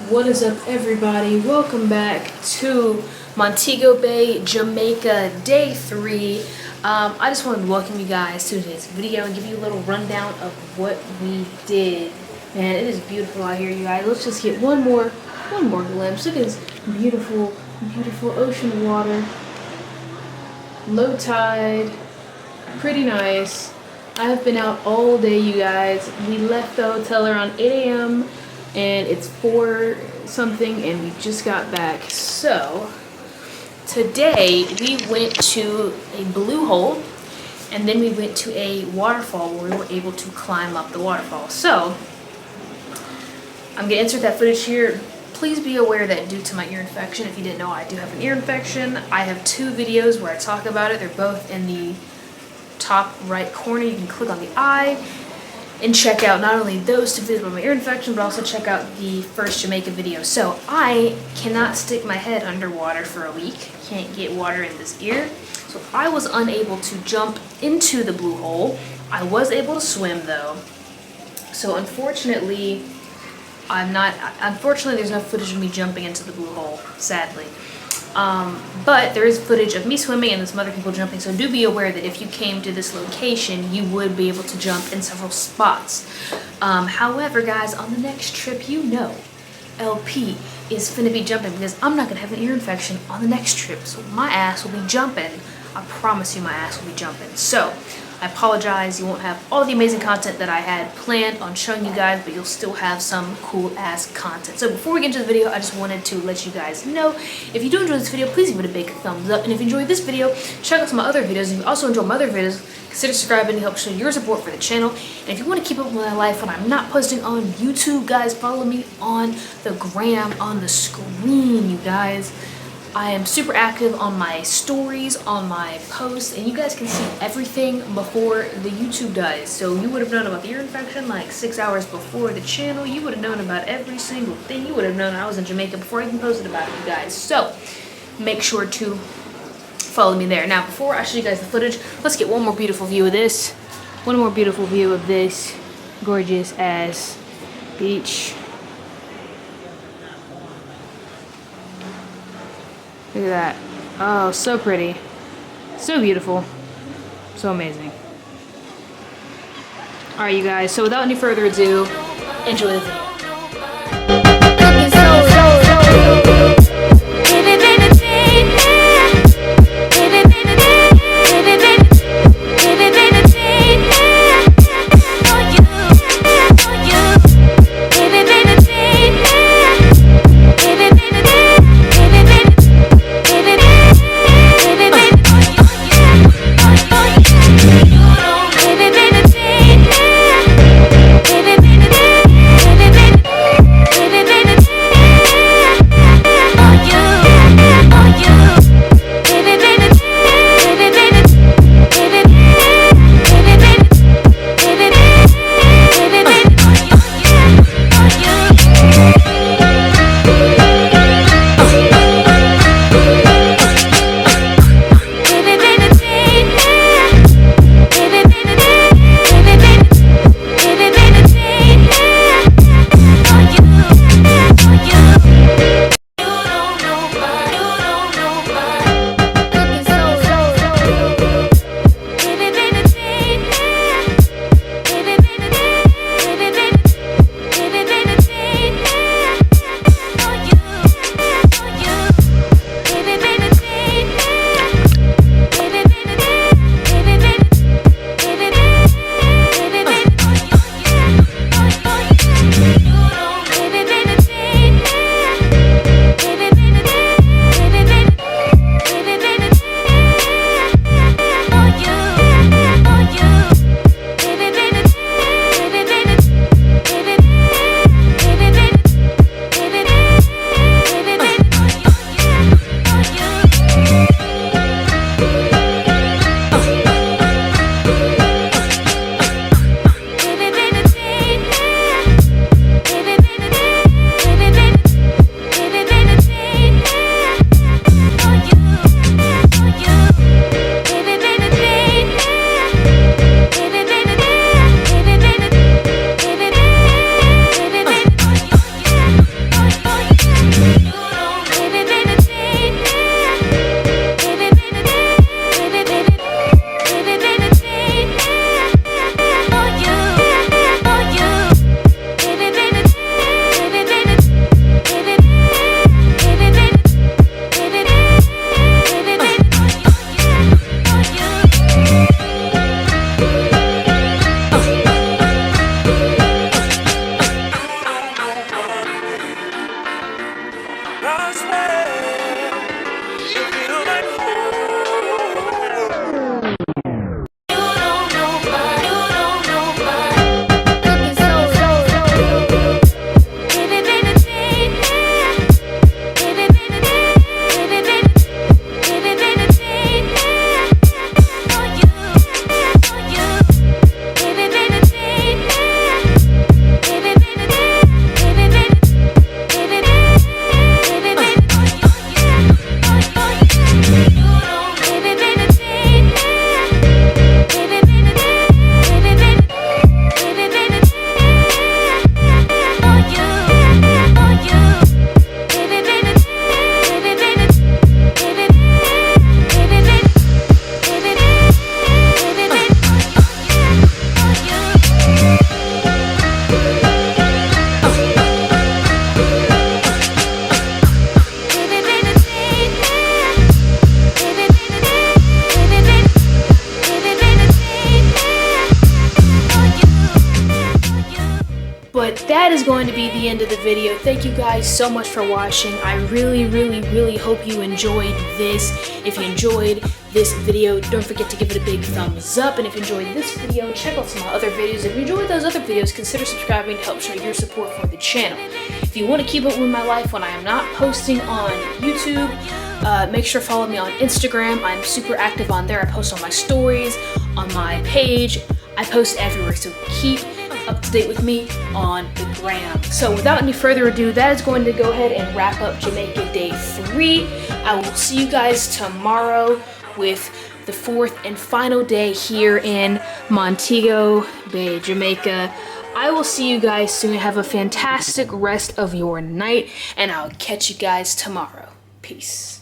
What is up, everybody? Welcome back to Montego Bay, Jamaica, day 3. I just wanted to welcome you guys to today's video and give you a little rundown of what we did. Man, it is beautiful out here, you guys. Let's just get one more glimpse. Look at this beautiful ocean water. Low tide, pretty nice. I have been out all day, you guys. We left the hotel around 8 a.m. and it's 4 something and we just got back. So today we went to a blue hole and then we went to a waterfall where we were able to climb up the waterfall. So I'm gonna insert that footage here. Please be aware that due to my ear infection, if you didn't know, I do have an ear infection. I have 2 videos where I talk about it. They're both in the top right corner. You can click on the eye and check out not only those 2 videos about my ear infection, but also check out the first Jamaica video. So I cannot stick my head underwater for a week. Can't get water in this ear. So I was unable to jump into the blue hole. I was able to swim though. So unfortunately, there's no footage of me jumping into the blue hole, sadly. But there is footage of me swimming and some other people jumping, so do be aware that if you came to this location, you would be able to jump in several spots. However, guys, on the next trip, you know, LP is finna be jumping because I'm not gonna have an ear infection on the next trip, so my ass will be jumping. I promise you my ass will be jumping. So I apologize, you won't have all the amazing content that I had planned on showing you guys, but you'll still have some cool ass content. So before we get into the video, I just wanted to let you guys know, if you do enjoy this video, please give it a big thumbs up. And if you enjoyed this video, check out some of my other videos. And if you also enjoy my other videos, consider subscribing to help show your support for the channel. And if you want to keep up with my life when I'm not posting on YouTube, guys, follow me on the gram on the screen, you guys. I am super active on my stories, on my posts, and you guys can see everything before the YouTube does. So you would have known about the ear infection like 6 hours before the channel. You would have known about every single thing. You would have known I was in Jamaica before I even posted about it, you guys. So make sure to follow me there. Now, before I show you guys the footage, let's get one more beautiful view of this. One more beautiful view of this gorgeous ass beach. Look at that. Oh, so pretty. So beautiful. So amazing. Alright, you guys. So without any further ado, enjoy the video. Baby, I swear, you feel like you don't know my, you don't know my. Cookin so. Baby, baby, baby. Baby, baby, baby, baby. Baby, baby, baby. For you, for you. Baby, baby, baby. Baby, baby, baby, baby, baby. Baby, baby, baby, baby. For you, for you, for you. You don't, baby, baby, baby. Baby, baby, baby, baby, baby. Baby, baby, for you, for you. Baby, baby, baby, baby. Baby, baby, baby, baby. Baby, baby, baby, But that is going to be the end of the video. Thank you guys so much for watching. I really hope you enjoyed this. If you enjoyed this video, don't forget to give it a big thumbs up. And if you enjoyed this video, check out some of my other videos. If you enjoyed those other videos, consider subscribing to help show your support for the channel. If you want to keep up with my life when I am not posting on YouTube, make sure to follow me on Instagram. I'm super active on there. I post on my stories, on my page. I post everywhere, so keep up to date with me on the gram. So without any further ado, that is going to go ahead and wrap up Jamaica Day 3. I will see you guys tomorrow with the fourth and final day here in Montego Bay, Jamaica. I will see you guys soon. Have a fantastic rest of your night, and I'll catch you guys tomorrow. Peace.